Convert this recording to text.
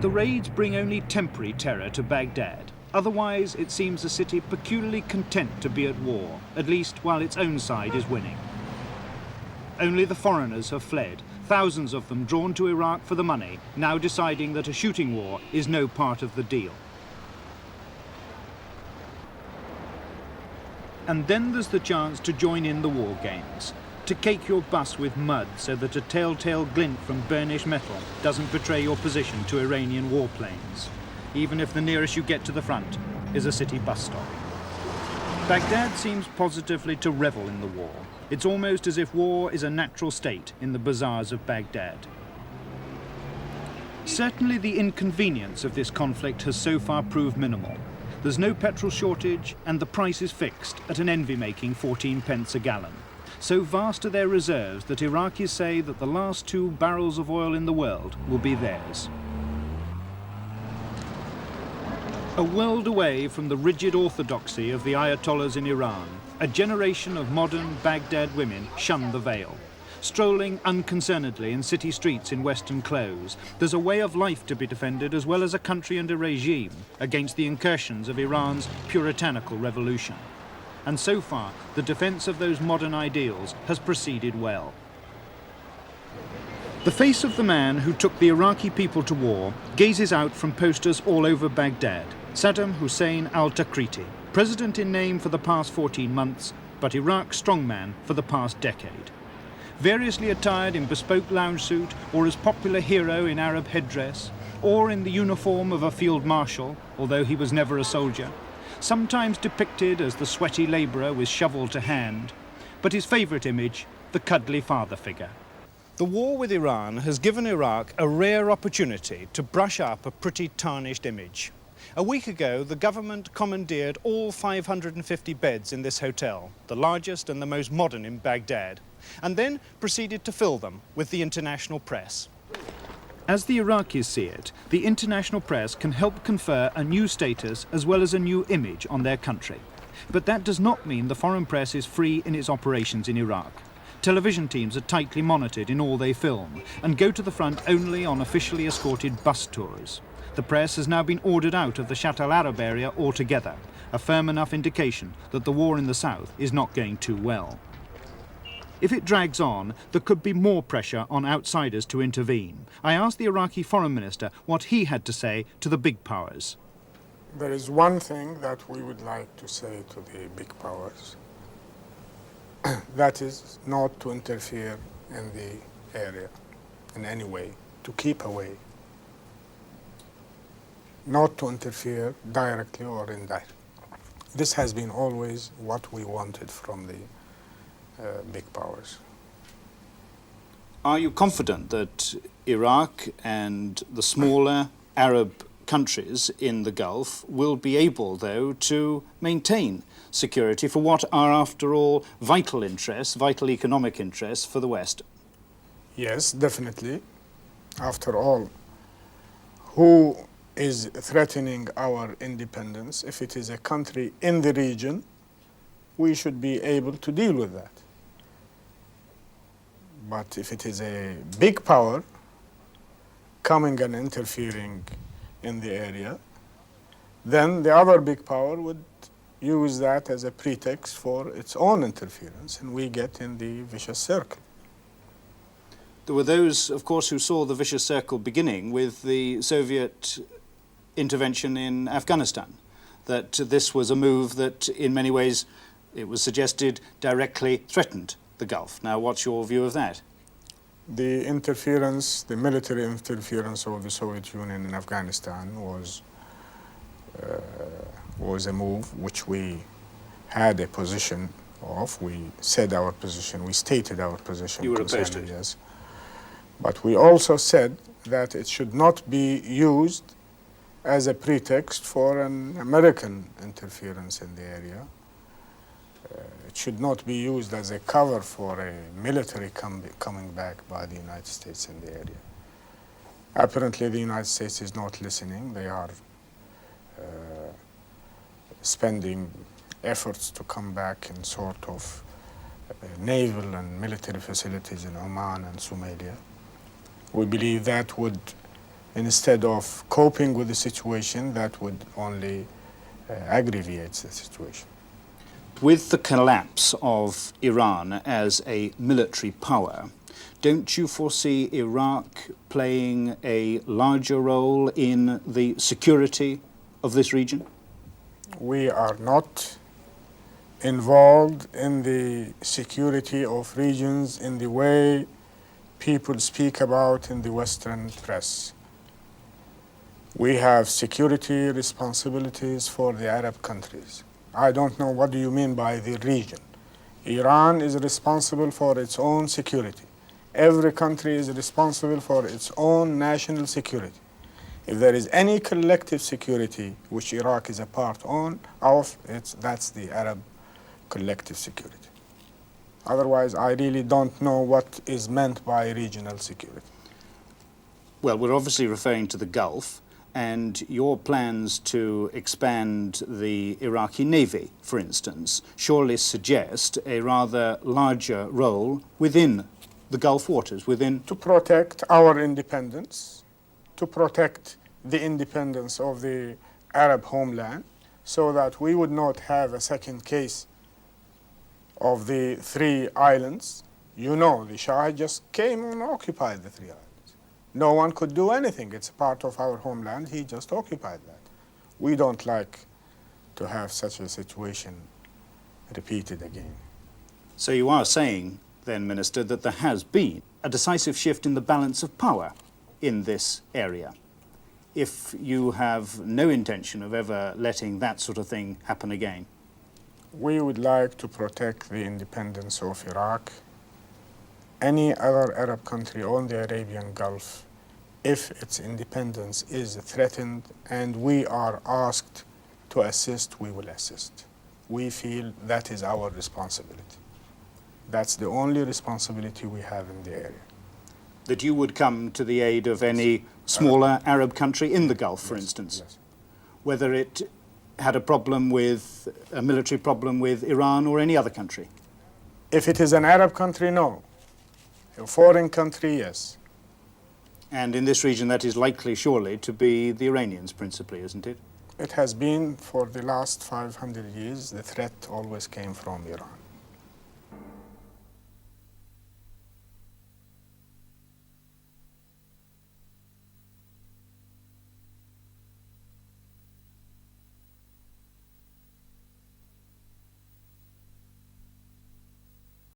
the raids bring only temporary terror to Baghdad. Otherwise, it seems a city peculiarly content to be at war, at least while its own side is winning. Only the foreigners have fled, thousands of them drawn to Iraq for the money, now deciding that a shooting war is no part of the deal. And then there's the chance to join in the war games, to cake your bus with mud so that a telltale glint from burnished metal doesn't betray your position to Iranian warplanes, even if the nearest you get to the front is a city bus stop. Baghdad seems positively to revel in the war. It's almost as if war is a natural state in the bazaars of Baghdad. Certainly the inconvenience of this conflict has so far proved minimal. There's no petrol shortage and the price is fixed at an envy-making 14 pence a gallon. So vast are their reserves that Iraqis say that the last 2 barrels of oil in the world will be theirs. A world away from the rigid orthodoxy of the Ayatollahs in Iran, a generation of modern Baghdad women shun the veil. Strolling unconcernedly in city streets in Western clothes, there's a way of life to be defended as well as a country and a regime against the incursions of Iran's puritanical revolution. And so far, the defense of those modern ideals has proceeded well. The face of the man who took the Iraqi people to war gazes out from posters all over Baghdad. Saddam Hussein al-Takriti, president in name for the past 14 months, but Iraq's strongman for the past decade. Variously attired in bespoke lounge suit, or as popular hero in Arab headdress, or in the uniform of a field marshal, although he was never a soldier, sometimes depicted as the sweaty labourer with shovel to hand, but his favourite image, the cuddly father figure. The war with Iran has given Iraq a rare opportunity to brush up a pretty tarnished image. A week ago, the government commandeered all 550 beds in this hotel, the largest and the most modern in Baghdad, and then proceeded to fill them with the international press. As the Iraqis see it, the international press can help confer a new status as well as a new image on their country. But that does not mean the foreign press is free in its operations in Iraq. Television teams are tightly monitored in all they film and go to the front only on officially escorted bus tours. The press has now been ordered out of the Shatt al-Arab area altogether, a firm enough indication that the war in the south is not going too well. If it drags on, there could be more pressure on outsiders to intervene. I asked the Iraqi foreign minister what he had to say to the big powers. There is one thing that we would like to say to the big powers. That is not to interfere in the area in any way, to keep away. Not to interfere directly or indirectly. This has been always what we wanted from the big powers. Are you confident that Iraq and the smaller Arab countries in the Gulf will be able, though, to maintain security for what are, after all, vital interests, vital economic interests for the West? Yes, definitely. After all, who is threatening our independence? If it is a country in the region, we should be able to deal with that. But if it is a big power coming and interfering in the area, then the other big power would use that as a pretext for its own interference, and we get in the vicious circle. There were those, of course, who saw the vicious circle beginning with the Soviet intervention in Afghanistan, that this was a move that, in many ways, it was suggested, directly threatened the Gulf. Now, what's your view of that? The interference, the military interference of the Soviet Union in Afghanistan was a move which we had a position of. We said our position, we stated our position. You were opposed to it? Yes. But we also said that it should not be used as a pretext for an American interference in the area. It should not be used as a cover for a military coming back by the United States in the area. Apparently, the United States is not listening. They are spending efforts to come back in sort of naval and military facilities in Oman and Somalia. We believe that would instead of coping with the situation that would only aggravate the situation. With the collapse of Iran as a military power, don't you foresee Iraq playing a larger role in the security of this region? We are not involved in the security of regions in the way people speak about in the Western press. We have security responsibilities for the Arab countries. I don't know what do you mean by the region. Iran is responsible for its own security. Every country is responsible for its own national security. If there is any collective security which Iraq is a part of, that's the Arab collective security. Otherwise, I really don't know what is meant by regional security. Well, we're obviously referring to the Gulf, and your plans to expand the Iraqi Navy, for instance, surely suggest a rather larger role within the Gulf waters, within... To protect our independence, to protect the independence of the Arab homeland, so that we would not have a second case of the 3 islands. You know, the Shah just came and occupied the 3 islands. No one could do anything. It's a part of our homeland. He just occupied that. We don't like to have such a situation repeated again. So you are saying, then, Minister, that there has been a decisive shift in the balance of power in this area. If you have no intention of ever letting that sort of thing happen again. We would like to protect the independence of Iraq, any other Arab country on the Arabian Gulf, if its independence is threatened and we are asked to assist, we will assist. We feel that is our responsibility. That's the only responsibility we have in the area. That you would come to the aid of any smaller Arab country in the Gulf, for instance? Yes. Whether it had a military problem with Iran or any other country? If it is an Arab country, no. A foreign country, yes. And in this region, that is likely, surely, to be the Iranians principally, isn't it? It has been for the last 500 years. The threat always came from Iran.